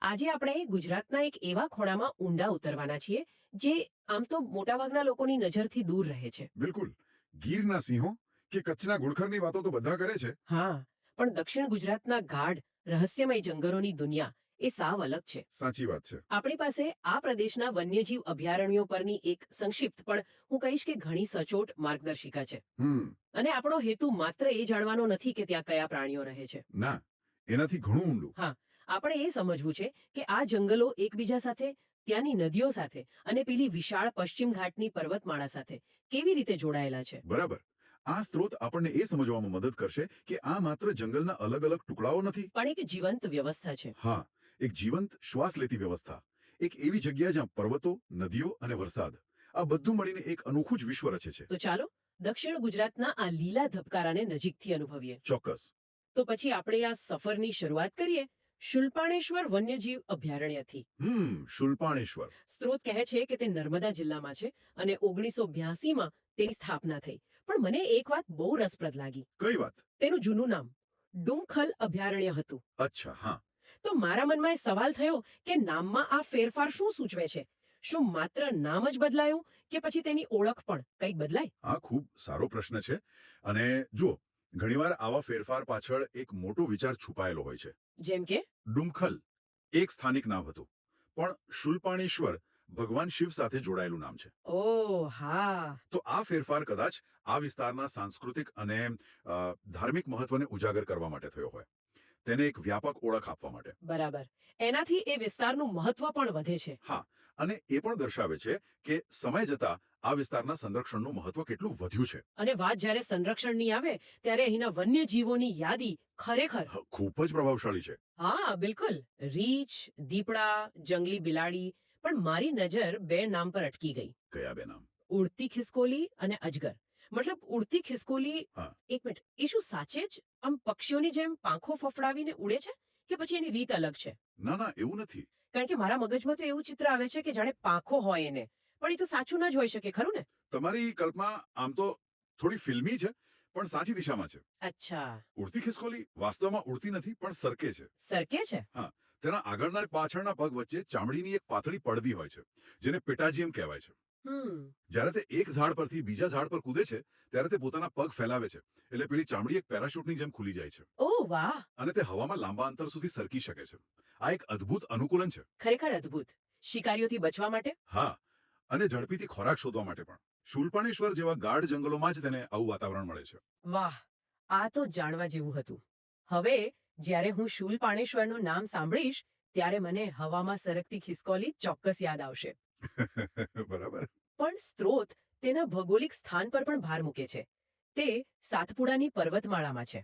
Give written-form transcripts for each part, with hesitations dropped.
આજે આપણે ગુજરાતના એક એવા ખોણામાં ઊંડા ઉતરવાના છીએ જે આમ તો મોટાભાગના લોકોની નજરથી દૂર રહે છે. બિલકુલ. ગીરના સિંહો કે કચ્છના ઘુડખરની વાતો તો બધા કરે છે. હા, પણ દક્ષિણ ગુજરાતના ગાઢ રહસ્યમય જંગલોની દુનિયા એ સાવ અલગ છે. સાચી વાત છે. આપણી પાસે આ પ્રદેશના વન્યજીવ અભયારણ્યો પરની એક સંક્ષિપ્ત પણ હું કહીશ કે ઘણી સચોટ માર્ગદર્શિકા છે. અને આપણો હેતુ માત્ર એ જાણવાનો નથી કે ત્યાં કયા પ્રાણીઓ રહે છે. ના, એનાથી ઘણું ઊંડું. હા, આપણે એ સમજવું છે કે આ જંગલો એકબીજા સાથે, ત્યાંની નદીઓ સાથે અને પેલી વિશાળ પશ્ચિમ ઘાટની પર્વતમાળા સાથે કેવી રીતે જોડાયેલા છે. બરાબર. આ સ્ત્રોત આપણને એ સમજવામાં મદદ કરશે કે આ માત્ર જંગલના અલગ અલગ ટુકડાઓ નથી, પણ એક જીવંત વ્યવસ્થા છે. હા, એક જીવંત શ્વાસ લેતી વ્યવસ્થા. એક એવી જગ્યા જ્યાં પર્વતો, નદીઓ અને વરસાદ આ બધું મળીને એક અનોખું જ વિશ્વ રચે છે. તો ચાલો દક્ષિણ ગુજરાતના આ લીલા ધબકારાને નજીકથી અનુભવીએ. ચોક્કસ. તો પછી આપણે આ સફરની શરૂઆત કરીએ શુલપાણેશ્વર વન્યજીવ અભયારણ્યથી. શુલપાણેશ્વર. સ્ત્રોત કહે છે કે તે નર્મદા જિલ્લામાં છે અને 1982માં તેની સ્થાપના થઈ. પણ મને એક વાત બહુ રસપ્રદ લાગી. કઈ વાત? તેનું જૂનું નામ ડુમખલ અભયારણ્ય હતું. અચ્છા, હા. તો મારા મનમાં એ સવાલ થયો કે નામમાં આ ફેરફાર શું સૂચવે છે? શું માત્ર નામ જ બદલાયું કે પછી તેની ઓળખ પણ કંઈક બદલાય? આ ખૂબ સારો પ્રશ્ન છે. અને જુઓ, ઘણીવાર આવા ફેરફાર પાછળ એક મોટો વિચાર છુપાયેલો હોય છે. જેમ કે ડુમખલ એક સ્થાનિક નામ હતું, પણ શુલપાણેશ્વર ભગવાન શિવ સાથે જોડાયેલું નામ છે. ઓ હા, તો આ ફેરફાર કદાચ આ વિસ્તારના સાંસ્કૃતિક અને ધાર્મિક મહત્વને ઉજાગર કરવા માટે થયો હોય, તેને એક વ્યાપક ઓળખ આપવા માટે. બરાબર. એનાથી એ વિસ્તારનું મહત્વ પણ વધે છે. હા, અને એ પણ દર્શાવે છે કે સમય જતા આ વિસ્તારના સંરક્ષણનું મહત્વ કેટલું વધ્યું છે. અને વાત જ્યારે સંરક્ષણની આવે ત્યારે અહીંના વન્યજીવોની યાદી ખરેખર ખૂબ જ પ્રભાવશાળી છે. હા બિલકુલ. રીંછ, દીપડા, જંગલી બિલાડી. પણ મારી નજર બે નામ પર અટકી ગઈ. કયા બે નામ? ઉડતી ખિસકોલી અને અજગર. મતલબ ઉડતી ખિસકોલી. હા. એક મિનિટ, એ શું સાચે જ આમ પક્ષીઓની જેમ પાંખો ફફડાવીને ઉડે છે કે પછી એની રીત અલગ છે? ના ના, એવું નથી. કારણ કે મારા મગજમાં તો એવું ચિત્ર આવે છે કે જાણે પાંખો હોય એને. પણ એ તો સાચું ન જ હોઈ શકે, ખરું ને? તમારી કલ્પના આમ તો થોડી ફિલ્મી છે, પણ સાચી દિશામાં છે. અચ્છા. ઉડતી ખિસકોલી વાસ્તવમાં ઉડતી નથી, પણ સરકે છે. સરકે છે? હા, તેના આગળના પાછળના પગ વચ્ચે ચામડીની એક પાતળી પડદી હોય છે, જેને પેટાજીયમ કહેવાય છે. જ્યારે તે એક ઝાડ પરથી બીજા ઝાડ પર કૂદે છે ત્યારે તે પોતાના પગ ફેલાવે છે, એટલે પેલી ચામડી એક પેરાશૂટની જેમ ખુલી જાય છે. ઓહ વાહ, અને તે હવામાં લાંબા અંતર સુધી સરકી શકે છે. આ એક અદ્ભુત અનુકૂલન છે. ખરેખર અદ્ભુત. શિકારીઓથી બચવા માટે? હા, અને ઝડપીથી ખોરાક શોધવા માટે પણ. શુલપાણેશ્વર જેવા ગાઢ જંગલોમાં જ તેને આવું વાતાવરણ મળે છે. વાહ, આ તો જાણવા જેવું હતું. હવે જ્યારે હું શૂલપાણેશ્વરનું નામ સાંભળીશ ત્યારે મને હવામાં સરકતી ખિસકોલી ચોક્કસ યાદ આવશે. બરાબર. પણ સ્ત્રોત તેના ભૌગોલિક સ્થાન પર પણ ભાર મૂકે છે. તે સાતપુડાની પર્વતમાળામાં છે.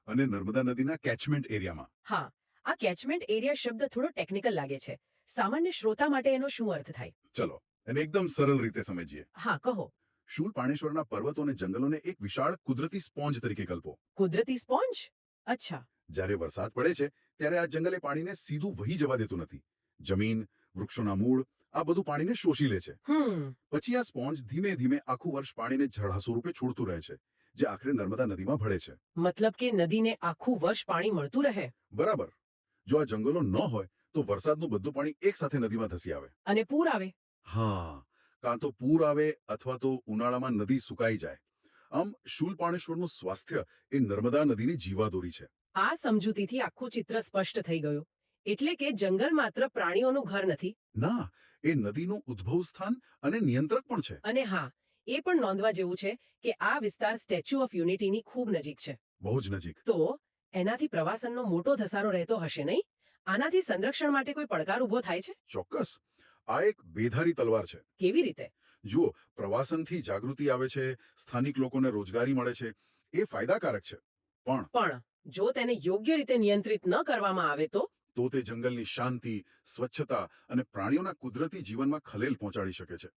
અને નર્મદા નદીના કેચમેન્ટ એરિયામાં. હા, આ કેચમેન્ટ એરિયા શબ્દ થોડો ટેકનિકલ લાગે છે. સામાન્ય શ્રોતા માટે એનો શું અર્થ થાય? ચલો એને એકદમ સરળ રીતે સમજીએ. હા કહો. શુલપાણેશ્વરના પર્વતો અને જંગલોને એક વિશાળ કુદરતી સ્પોન્જ તરીકે કલ્પો. કુદરતી સ્પોન્જ? અચ્છા. જ્યારે વરસાદ પડે છે ત્યારે આ જંગલ એ પાણીને સીધું વહી જવા દેતું નથી. જમીન, વૃક્ષોના મૂળ આ બધું પાણીને શોષી લે છે. પછી આ સ્પોન્જ ધીમે ધીમે આખું વર્ષ પાણીને જળાશય સ્વરૂપે છોડતું રહે છે, જે આખરે નર્મદા નદીમાં ભળે છે. મતલબ કે નદીને આખું વર્ષ પાણી મળતું રહે? બરાબર. જો આ જંગલો ન હોય તો વરસાદનું બધું પાણી એક સાથે નદીમાં ધસી આવે. અને પૂર આવે? હા, કાં તો પૂર આવે અથવા તો ઉનાળામાં નદી સુકાઈ જાય. આમ શુલપાણેશ્વરનું સ્વાસ્થ્ય એ નર્મદા નદીની જીવાદોરી છે. આ સમજૂતીથી આખું ચિત્ર સ્પષ્ટ થઈ ગયું. એટલે કે જંગલ માત્ર પ્રાણીઓનું ઘર નથી. ના, એ નદીનું ઉદ્ભવ સ્થાન અને નિયંત્રક પણ છે. અને હા, એ પણ નોંધવા જેવું છે કે આ વિસ્તાર સ્ટેચ્યુ ઓફ યુનિટીની ખૂબ નજીક છે. બહુ જ નજીક. તો એનાથી પ્રવાસનનો મોટો ધસારો રહેતો હશે નહીં? આનાથી સંરક્ષણ માટે કોઈ પડકાર ઉભો થાય છે? ચોક્કસ. આ એક બેધારી તલવાર છે. કેવી રીતે? જુઓ, પ્રવાસનથી જાગૃતિ આવે છે, સ્થાનિક લોકોને રોજગારી મળે છે, એ ફાયદાકારક છે. પણ જો તેને યોગ્ય રીતે નિયંત્રિત ન કરવામાં આવે તો? તો તે જંગલની શાંતિ, સ્વચ્છતા અને પ્રાણીઓના કુદરતી જીવનમાં ખલેલ પહોંચાડી શકે છે.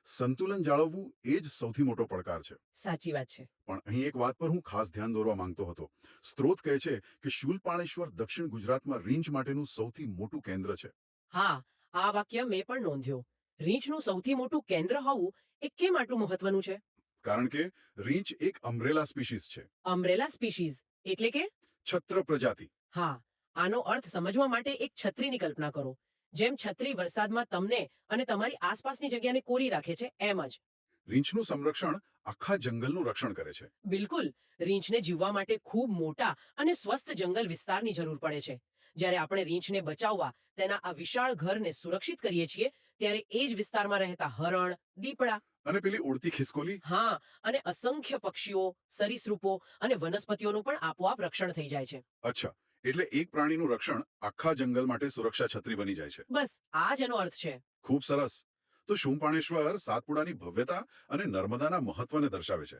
સંતુલન જાળવવું એ જ સૌથી મોટો પડકાર છે. સાચી વાત છે. પણ અહીં એક વાત પર હું ખાસ ધ્યાન દોરવા માંગતો હતો. સ્ત્રોત કહે છે કે શુલપાણેશ્વર દક્ષિણ ગુજરાતમાં રીંછ માટેનું સૌથી મોટું કેન્દ્ર છે. હા, આ વાક્ય મેં પણ નોંધ્યું. રીંછનું સૌથી મોટું કેન્દ્ર હોવું એ કેમ આટલું મહત્વનું છે? કારણ કે રીંછ એક અમ્બ્રેલા સ્પીશીઝ છે. અમ્બ્રેલા સ્પીશીઝ એટલે કે? છત્ર પ્રજાતિ. હા, આનો અર્થ સમજવા માટે એક છત્રીની કલ્પના કરો. જેમ છત્રી વરસાદમાં તમને અને તમારી આસપાસની જગ્યાને કોરી રાખે છે એમ જ. રીંછનું સંરક્ષણ આખા જંગલનું રક્ષણ કરે છે. બિલકુલ. રીંછને જીવવા માટે ખૂબ મોટા અને સ્વસ્થ જંગલ વિસ્તારની જરૂર પડે છે. જ્યારે આપણે રીંછને બચાવવા તેના આ વિશાળ ઘરને સુરક્ષિત કરીએ છીએ ત્યારે એ જ વિસ્તારમાં રહેતા હરણ, દીપડા, અને પેલી ઉડતી ખિસકોલી, હા, અને અસંખ્ય પક્ષીઓ, સરીસૃપો અને વનસ્પતિઓનું પણ આપોઆપ રક્ષણ થઈ જાય છે. અચ્છા, એટલે એક પ્રાણીનું રક્ષણ આખા જંગલ માટે સુરક્ષા છત્રી બની જાય છે. બસ આ જ એનો અર્થ છે. ખૂબ સરસ. તો શુંપાણેશ્વર સાતપુડાની ભવ્યતા અને નર્મદાના મહત્વને દર્શાવે છે.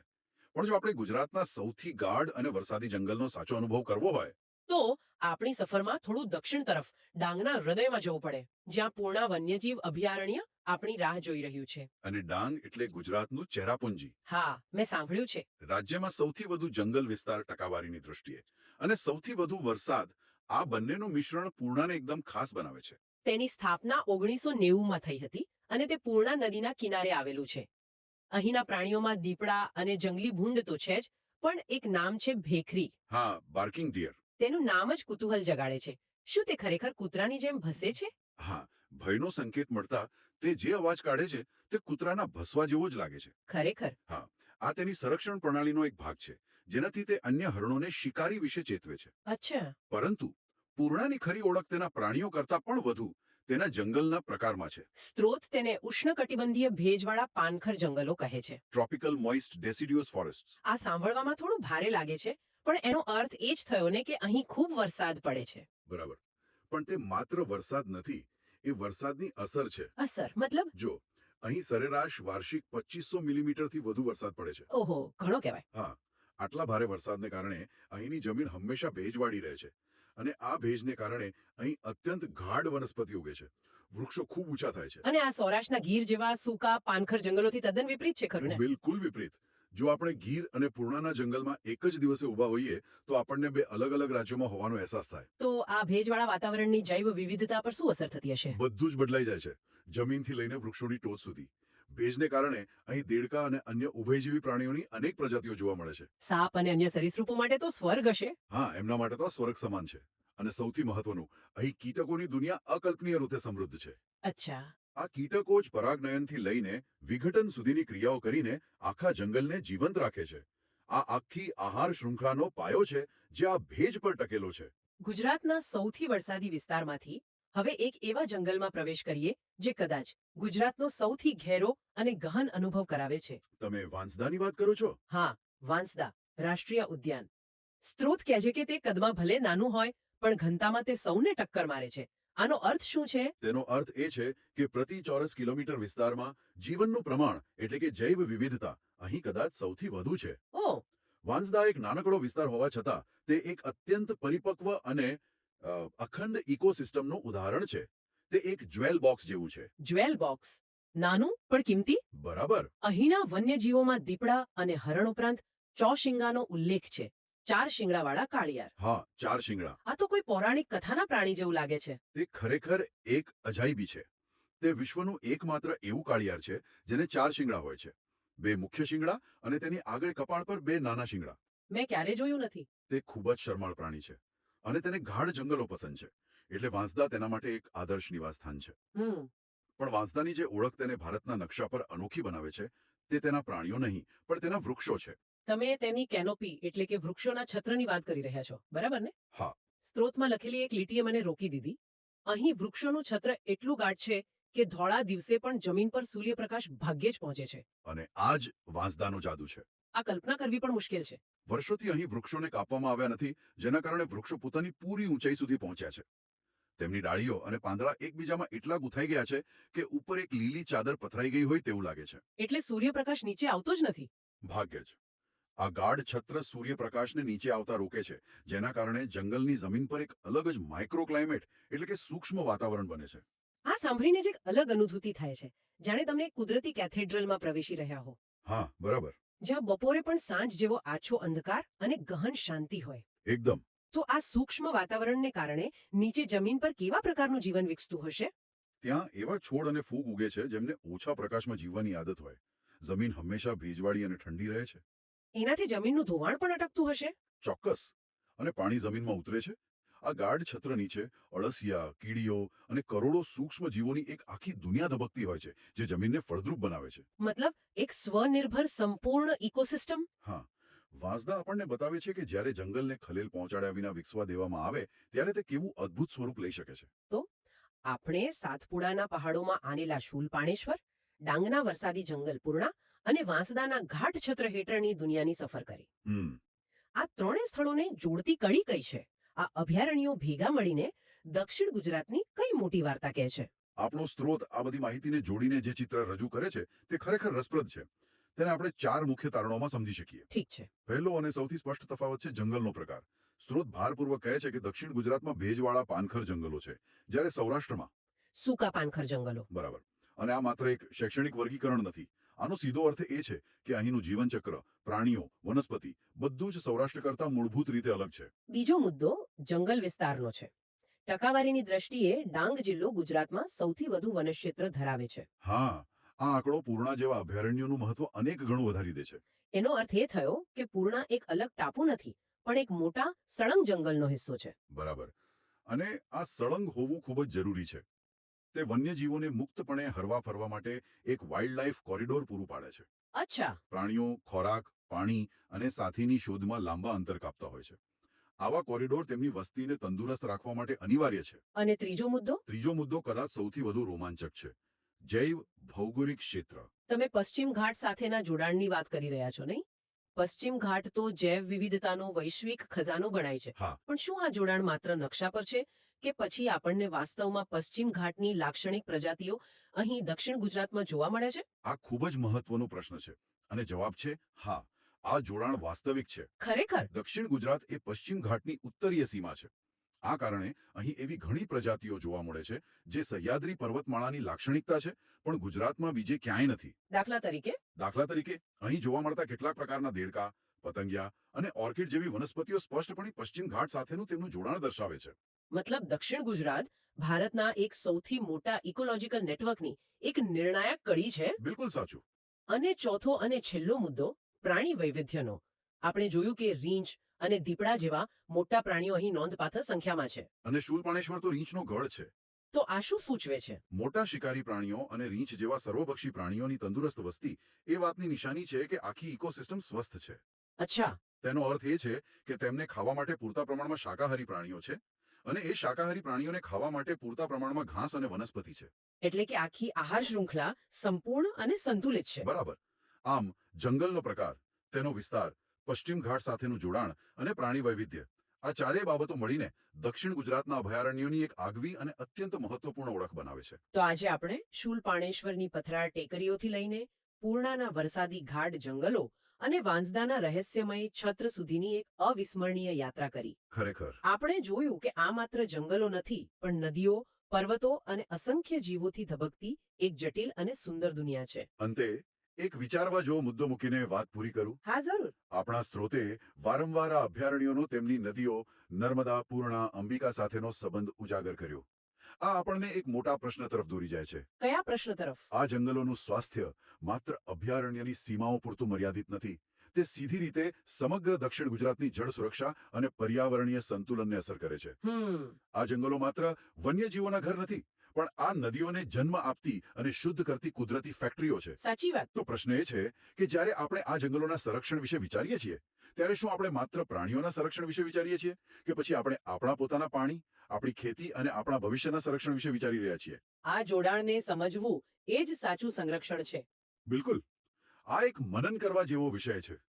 પણ જો આપણે ગુજરાતના સૌથી ગાઢ અને વરસાદી જંગલનો સાચો અનુભવ કરવો હોય, તો આપણી સફરમાં થોડું દક્ષિણ તરફ ડાંગના હૃદયમાં જવું પડે, જ્યાં પૂર્ણા વન્યજીવ અભયારણ્ય આપણી રાહ જોઈ રહ્યું છે. અને ડાંગ એટલે ગુજરાતનું ચેરાપુંજી. હા, મેં સાંભળ્યું છે. રાજ્યમાં સૌથી વધુ જંગલ વિસ્તાર ટકાવારીની દૃષ્ટિએ અને સૌથી વધુ વરસાદ, આ બંનેનું મિશ્રણ પૂર્ણાને એકદમ ખાસ બનાવે છે. તેની સ્થાપના 1990માં થઈ હતી અને તે પૂર્ણા નદીના કિનારે આવેલું છે. અહીંના પ્રાણીઓમાં દીપડા અને જંગલી ભૂંડ તો છે જ, પણ એક નામ છે ભેખરી. હા, બાર્કિંગ ડિયર. તેનું નામ જ કુતૂહલ જગાડે છે. શું તે ખરેખર કૂતરાની જેમ ભસે છે? હા, ભયનો સંકેત મળતા તે જે અવાજ કાઢે છે તે કૂતરાના ભસવા જેવો જ લાગે છે. ખરેખર? હા, આ તેની સંરક્ષણ પ્રણાલીનો એક ભાગ છે, જેનાથી તે અન્ય હરણોને શિકારી વિશે ચેતવે છે. અચ્છા. પરંતુ પૂર્ણાની ખરી ઓળખ તેના પ્રાણીઓ કરતાં પણ વધુ તેના જંગલના પ્રકારમાં છે. સ્ત્રોત તેને ઉષ્ણકટિબંધીય ભેજવાળા પાનખર જંગલો કહે છે. Tropical moist deciduous forests. આ સાંભળવામાં થોડું ભારે લાગે છે, પણ એનો અર્થ એ જ થયો ને કે અહીં ખૂબ વરસાદ પડે છે. બરાબર. પણ તે માત્ર વરસાદ નથી, એ વરસાદની અસર છે. અસર મતલબ? જો અહીં સરેરાશ વાર્ષિક 2500 મિલીમીટરથી વધુ વરસાદ પડે છે. ઓહો, ઘણો કહેવાય. હા, આટલા ભારે વરસાદને કારણે અહીંની જમીન હંમેશા ભેજવાળી રહે છે. અને આ ભેજને કારણે અહીં અત્યંત ગાઢ વનસ્પતિ ઉગે છે. વૃક્ષો ખૂબ ઊંચા થાય છે. અને આ સૌરાષ્ટ્રના ગીર જેવા સૂકા પાનખર જંગલોથી તદ્દન વિપરીત છે, ખરું ને? બિલકુલ વિપરીત. જો આપણે ગીર અને પૂર્ણાના જંગલમાં એક જ દિવસે ઊભા હોઈએ તો આપણને બે અલગ અલગ રાજ્યોમાં હોવાનો અહેસાસ થાય. તો આ ભેજવાળા વાતાવરણની જૈવ વિવિધતા પર શું અસર થતી હશે? બધું જ બદલાઈ જાય છે, જમીનથી લઈને વૃક્ષોની ટોચ સુધી. ભેજને કારણે અહીં દેડકા અને અન્ય ઉભયજીવી પ્રાણીઓની અનેક પ્રજાતિઓ જોવા મળે છે. સાપ અને અન્ય સરીસૃપો માટે તો સ્વર્ગ હશે. હા, એમના માટે તો આ સ્વર્ગ સમાન છે. અને સૌથી મહત્વનું, અહીં કીટકોની દુનિયા અકલ્પનીય રીતે સમૃદ્ધ છે. અચ્છા. આ કીટકો જ પરાગનયનથી લઈને વિઘટન સુધીની ક્રિયાઓ કરીને આખા જંગલને જીવંત રાખે છે. આ આખી આહાર શૃંખલાનો પાયો છે જે આ ભેજ પર ટકેલો છે. ગુજરાતના સૌથી વરસાદી વિસ્તારમાંથી હવે એક એવા જંગલમાં પ્રવેશ કરીએ જે કદાચ ગુજરાતનો સૌથી ઘેરો અને ગહન અનુભવ કરાવે છે. તમે વાંસદાની વાત કરો છો? હા, વાંસદા રાષ્ટ્રીય ઉદ્યાન. સ્ત્રોત કહે છે કે તે કદમાં ભલે નાનું હોય, પણ ઘનતામાં તે સૌને ટક્કર મારે છે. આનો અર્થ શું છે? તેનો અર્થ એ છે કે પ્રતિ ચોરસ કિલોમીટર વિસ્તારમાં જીવનનું પ્રમાણ એટલે કે જૈવ વિવિધતા અહીં કદાચ સૌથી વધુ છે. ઓહ, વાંસદા એક નાનકડો વિસ્તાર હોવા છતાં તે એક અત્યંત પરિપક્વ અને અખંડ ઇકોસિસ્ટમનું ઉદાહરણ છે. તે એક જ્વેલ બોક્સ જેવું છે. Jewel box. નાનું પણ કિંમતી. બરાબર. અહીંના વન્યજીવોમાં દીપડા અને હરણ ઉપરાંત ચોશિંગાનો ઉલ્લેખ છે. 4 શિંગડાવાળા કાળિયાર. હા, 4 શિંગડા. આ તો કોઈ પૌરાણિક કથાના પ્રાણી જેવું લાગે છે. તે ખરેખર એક અજાયબી છે. તે વિશ્વનું એકમાત્ર એવું કાળિયાર છે જેને 4 શિંગડા હોય છે. 2 મુખ્ય શિંગડા અને તેની આગળ કપાળ પર 2 નાના શિંગડા. મેં ક્યારે જોયું નથી. તે ખૂબ જ શરમાળ પ્રાણી છે અને તેને ગાઢ જંગલો પસંદ છે. એટલે વાંસદા તેના માટે એક આદર્શ નિવાસસ્થાન છે. પણ વાંસદાની જે ઓળખ તેને ભારતના નકશા પર અનોખી બનાવે છે તે તેના પ્રાણીઓ નહીં, પણ તેના વૃક્ષો છે. તમે તેની કેનોપી એટલે કે વૃક્ષોના છત્રની વાત કરી રહ્યા છો, બરાબર ને? હા. સ્ત્રોતમાં લખેલી એક લીટીએ મને રોકી દીધી. અહીં વૃક્ષોનું છત્ર એટલું ગાઢ છે કે ધોળા દિવસે પણ જમીન પર સૂર્યપ્રકાશ ભાગ્યે જ પહોંચે છે. અને આ જ વાંસદાનો જાદુ છે. આ કલ્પના કરવી પણ મુશ્કેલ છે. વર્ષોથી અહીં વૃક્ષોને કાપવામાં આવ્યા નથી, જેના કારણે વૃક્ષો પોતાની પૂરી ઊંચાઈ સુધી પહોંચ્યા છે. તેમની ડાળીઓ અને પાંદડા એકબીજામાં એટલા ગૂંથાઈ ગયા છે કે ઉપર એક લીલી ચાદર પથરાઈ ગઈ હોય તેવું લાગે છે. એટલે સૂર્યપ્રકાશ નીચે આવતો જ નથી. ભાગ્ય જ. આ ગાઢ છત્ર સૂર્યપ્રકાશને નીચે આવતા રોકે છે, જેના કારણે જંગલની જમીન પર એક અલગ જ માઇક્રો ક્લાઇમેટ એટલે કે સૂક્ષ્મ વાતાવરણ બને છે. આ સાંભળીને જ એક અલગ અનુભૂતિ થાય છે, જાણે તમને કુદરતી કેથેડ્રલમાં પ્રવેશી રહ્યા હો. હા, બરાબર. જ્યાં બપોરે પણ સાંજ જેવો આછો અંધકાર અને ગહન શાંતિ હોય. એકદમ. તો આ સૂક્ષ્મ વાતાવરણને કારણે નીચે જમીન પર કેવા પ્રકારનું જીવન વિકસતું હશે? ત્યાં એવા છોડ અને ફૂગ ઉગે છે જેમને ઓછા પ્રકાશમાં જીવવાની આદત હોય. જમીન હંમેશા ભેજવાળી અને ઠંડી રહે છે. એનાથી જમીનનું ધોવાણ પણ અટકતું હશે. ચોક્કસ. અને પાણી જમીનમાં ઉતરે છે. આ ગાઢ છત્ર નીચે અળસિયા, કીડીઓ અને કરોડો સૂક્ષ્મ જીવોની એક આખી દુનિયા ધબકતી હોય છે જે જમીનને ફળદ્રુપ બનાવે છે. મતલબ એક સ્વનિર્ભર સંપૂર્ણ ઇકોસિસ્ટમ. હા, વાંસદા આપણને બતાવે છે કે જ્યારે જંગલને ખલેલ પહોંચાડ્યા વિના વિકસવા દેવામાં આવે ત્યારે તે કેવું અદ્ભુત સ્વરૂપ લઈ શકે છે. આપણે સાતપુડાના પહાડોમાં આવેલા શૂલપાણેશ્વર, ડાંગના વરસાદી જંગલ પૂર્ણા અને વાંસદાના ઘાટ છત્ર હેઠળની દુનિયાની સફર કરી. આ ત્રણેય સ્થળોને જોડતી કડી કઈ છે? આ અભયારણ્યો ભેગા મળીને દક્ષિણ ગુજરાતની કઈ મોટી વાર્તા કહે છે? આપણો સ્ત્રોત આ બધી માહિતીને જોડીને જે ચિત્ર રજૂ કરે છે તે ખરેખર રસપ્રદ છે. તેને આપણે 4 મુખ્ય તારણોમાં સમજી શકીએ. ઠીક છે. પહેલો અને સૌથી સ્પષ્ટ તફાવત છે જંગલનો પ્રકાર. સ્ત્રોત ભારપૂર્વક કહે છે કે દક્ષિણ ગુજરાતમાં ભેજવાળા પાનખર જંગલો છે, જ્યારે સૌરાષ્ટ્રમાં સૂકા પાનખર જંગલો. બરાબર. અને આ માત્ર એક શૈક્ષણિક વર્ગીકરણ નથી. આનો સીધો અર્થ એ છે કે અહીંનું જીવનચક્ર, પ્રાણીઓ, વનસ્પતિ બધું જ સૌરાષ્ટ્ર કરતાં મૂળભૂત રીતે અલગ છે. બીજો મુદ્દો જંગલ વિસ્તારનો છે. ટકાવારીની દ્રષ્ટિએ ડાંગ જિલ્લો ગુજરાતમાં સૌથી વધુ વનક્ષેત્ર ધરાવે છે. હા, આ આંકડો પૂર્ણા જેવા અભયારણ્યોનું મહત્વ અનેક ગણું વધારી દે છે. એનો અર્થ એ થયો કે પૂર્ણા એક અલગ ટાપુ નથી, પણ એક મોટા સળંગ જંગલનો હિસ્સો છે. બરાબર. અને આ સળંગ હોવું ખૂબ જ જરૂરી છે. તે વન્યજીવોને મુક્તપણે હરવા ફરવા માટે એક વાઇલ્ડલાઇફ કોરિડોર પૂરું પાડે છે. અચ્છા. પ્રાણીઓ ખોરાક, પાણી અને સાથીની શોધમાં લાંબા અંતર કાપતા હોય છે. આવા કોરિડોર તેમની વસ્તીને તંદુરસ્ત રાખવા માટે અનિવાર્ય છે. અને ત્રીજો મુદ્દો? ત્રીજો મુદ્દો કદાચ સૌથી વધુ રોમાંચક છે. જૈવ ભૌગોલિક ક્ષેત્ર. તમે પશ્ચિમ ઘાટ સાથેના જોડાણની વાત કરી રહ્યા છો, નહીં? પશ્ચિમ ઘાટ તો જૈવ વિવિધતાનો વૈશ્વિક ખજાનો ગણાય છે. હા. પણ શું આ જોડાણ માત્ર નકશા પર છે કે પછી આપણને વાસ્તવમાં પશ્ચિમ ઘાટની લાક્ષણિક પ્રજાતિઓ અહીં દક્ષિણ ગુજરાતમાં જોવા મળે છે? આ ખૂબ જ મહત્વનો પ્રશ્ન છે અને જવાબ છે હા. આ જોડાણ વાસ્તવિક છે. ખરેખર? દક્ષિણ ગુજરાત એ પશ્ચિમ ઘાટની ઉત્તરીય સીમા છે. આ કારણે અહીં એવી ઘણી પ્રજાતિઓ જોવા મળે છે જે સહ્યાદ્રી પર્વતમાળાની લાક્ષણિકતા છે પણ ગુજરાતમાં બીજે ક્યાંય નથી. દાખલા તરીકે અહીં જોવા મળતા કેટલાક પ્રકારના દેડકા, પતંગિયા અને ઓર્કિડ જેવી વનસ્પતિઓ સ્પષ્ટપણે પશ્ચિમ ઘાટ સાથેનું તેમનું જોડાણ દર્શાવે છે. મતલબ દક્ષિણ ગુજરાત ભારતના એક સૌથી મોટા ઇકોલોજીકલ નેટવર્કની એક નિર્ણાયક કડી છે. બિલકુલ સાચું. અને ચોથો અને છેલ્લો મુદ્દો પ્રાણી વૈવિધ્યનો. આપણે જોયું કે રીંછ અને દીપડા જેવા મોટા પ્રાણીઓ અહીં નોંધપાત્ર સંખ્યામાં છે. અને શૂલપાણેશ્વર તો રીંછનો ગઢ છે. તો આ શું સૂચવે છે? મોટા શિકારી પ્રાણીઓ અને રીંછ જેવા સર્વભક્ષી પ્રાણીઓની તંદુરસ્ત વસ્તી એ વાતની નિશાની છે કે આખી ઇકોસિસ્ટમ સ્વસ્થ છે. અચ્છા. તેનો અર્થ એ છે કે તેમને ખાવા માટે પૂરતા પ્રમાણમાં શાકાહારી પ્રાણીઓ છે અને એ શાકાહારી પ્રાણીઓને ખાવા માટે પૂરતા પ્રમાણમાં ઘાસ અને વનસ્પતિ છે. એટલે કે આખી આહાર શૃંખલા સંપૂર્ણ અને સંતુલિત છે. બરાબર. આમ જંગલનો પ્રકાર, તેનો વિસ્તાર, પશ્ચિમ ઘાટ સાથેનું જોડાણ અને પ્રાણી વૈવિધ્ય આ ચારેય બાબતો મળીને દક્ષિણ ગુજરાતના અભયારણ્યોની એક આગવી અને અત્યંત મહત્વપૂર્ણ ઓળખ બનાવે છે. તો આજે આપણે શૂલપાણેશ્વરની પથરાળ ટેકરીઓથી લઈને પૂર્ણાના વરસાદી ઘાટ જંગલો અને વાંસદાના રહસ્યમય છત્ર સુધીની એક અવિસ્મરણીય યાત્રા કરી. ખરેખર આપણે જોયું કે આ માત્ર જંગલો નથી પણ નદીઓ, પર્વતો અને અસંખ્ય જીવોથી ધબકતી એક જટિલ અને સુંદર દુનિયા છે. અંતે એક વિચારવા જેવો મુદ્દો મૂકીને વાત પૂરી કરું. હા, જરૂર. આપણા સ્ત્રોતે વારંવાર આ અભયારણ્યોનો તેમની નદીઓ નર્મદા, પૂર્ણા, અંબિકા સાથેનો સંબંધ ઉજાગર કર્યો. આ આપણને એક મોટા પ્રશ્ન તરફ દોરી જાય છે. કયા પ્રશ્ન તરફ? આ જંગલોનું સ્વાસ્થ્ય માત્ર અભયારણ્યની સીમાઓ પૂરતું મર્યાદિત નથી. તે સીધી રીતે સમગ્ર દક્ષિણ ગુજરાતની જળ સુરક્ષા અને પર્યાવરણીય સંતુલનને અસર કરે છે. આ જંગલો માત્ર વન્યજીવોના ઘર નથી પણ આ નદીઓને જન્મ આપતી અને શુદ્ધ કરતી કુદરતી ફેક્ટરીઓ છે. સાચી વાત. તો પ્રશ્ન એ છે કે જ્યારે આપણે આ જંગલોના સંરક્ષણ વિશે વિચારીએ છીએ ત્યારે શું આપણે માત્ર પ્રાણીઓના સંરક્ષણ વિશે વિચારીએ છીએ કે પછી આપણે આપણા પોતાના પાણી, આપણી ખેતી અને આપણા ભવિષ્યના સંરક્ષણ વિશે વિચારી રહ્યા છીએ? આ જોડાણને સમજવું એ જ સાચું સંરક્ષણ છે. બિલકુલ. આ એક મનન કરવા જેવો વિષય છે.